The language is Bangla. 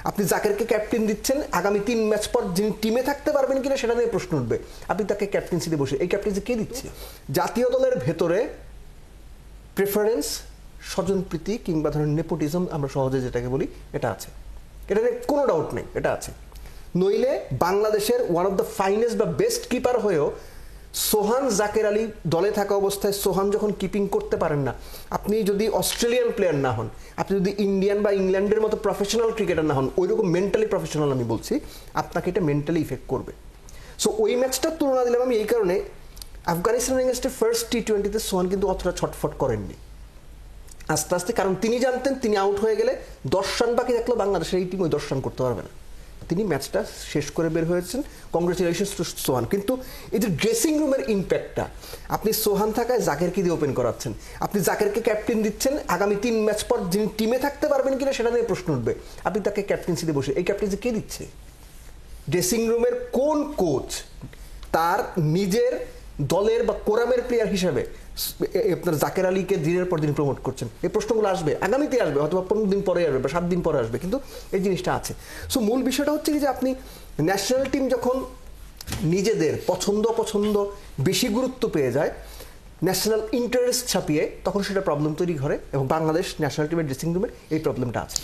আপনি জাকেরকে ক্যাপ্টেন দিচ্ছেন, আগামী 3 ম্যাচ পর যিনি টিমে থাকতে পারবেন কিনা সেটা নিয়ে প্রশ্ন উঠবে। আপনি তাকে ক্যাপ্টেন্সিতে বসে, এই ক্যাপ্টেন্সি কে দিচ্ছে? জাতীয় দলের ভেতরে প্রেফারেন্স, স্বজনপ্রীতি কিংবা ধরেন নেপোটিজম আমরা সহজে যেটাকে বলি, এটা আছে, এটা নিয়ে কোনো ডাউট নেই, এটা আছে। নইলে বাংলাদেশের ওয়ান অফ দ্য ফাইনেস্ট বা বেস্ট কিপার হয়েও সোহান জাকের আলী দলে থাকা অবস্থায় সোহান যখন কিপিং করতে পারেন না, আপনি যদি অস্ট্রেলিয়ান প্লেয়ার না হন, আপনি যদি ইন্ডিয়ান বা ইংল্যান্ডের মতো প্রফেশনাল ক্রিকেটার না হন, ওইরকম মেন্টালি প্রফেশনাল আমি বলছি, আপনাকে এটা মেন্টালি ইফেক্ট করবে। সো ওই ম্যাচটার তুলনা দিলাম আমি এই কারণে, আফগানিস্তানের এগেনস্টে ফার্স্ট টি-20তে সোহান কিন্তু অতটা ছটফট করেননি আস্তে আস্তে, কারণ তিনি জানতেন তিনি আউট হয়ে গেলে 10 রান বাকি থাকলেও বাংলাদেশের এই টিম ওই 10 রান করতে পারবে না। তিনি ম্যাচটা শেষ করে বের হয়েছেন, কংগ্রেচুলেশনস টু সোহান। কিন্তু এই যে ড্রেসিং রুমের ইম্প্যাক্টটা, আপনি সোহান থাকায় জাকেরকে দিয়ে ওপেন করাচ্ছেন, আপনি জাকেরকে ক্যাপ্টেন দিচ্ছেন, আগামী 3 ম্যাচ পর যিনি টিমে থাকতে পারবেন কিনা সেটা নিয়ে প্রশ্ন উঠবে। আপনি তাকে ক্যাপ্টেন্সিতে বসে, এই ক্যাপ্টেন্সি কে দিচ্ছে? ড্রেসিং রুমের কোন কোচ তার নিজের দলের বা কোরামের প্লেয়ার হিসাবে আপনার জাকের আলীকে দিনের পর দিন প্রমোট করছেন? এই প্রশ্নগুলো আসবে, আগামীতে আসবে, অথবা 15 দিন পরে আসবে বা 7 দিন পরে আসবে, কিন্তু এই জিনিসটা আছে। সো মূল বিষয়টা হচ্ছে কি যে আপনি ন্যাশনাল টিম যখন নিজেদের পছন্দ অপছন্দ বেশি গুরুত্ব পেয়ে যায়, ন্যাশনাল ইন্টারেস্ট ছাপিয়ে, তখন সেটা প্রবলেম তৈরি করে, এবং বাংলাদেশ ন্যাশনাল টিমের ড্রেসিং রুমের এই প্রবলেমটা আছে।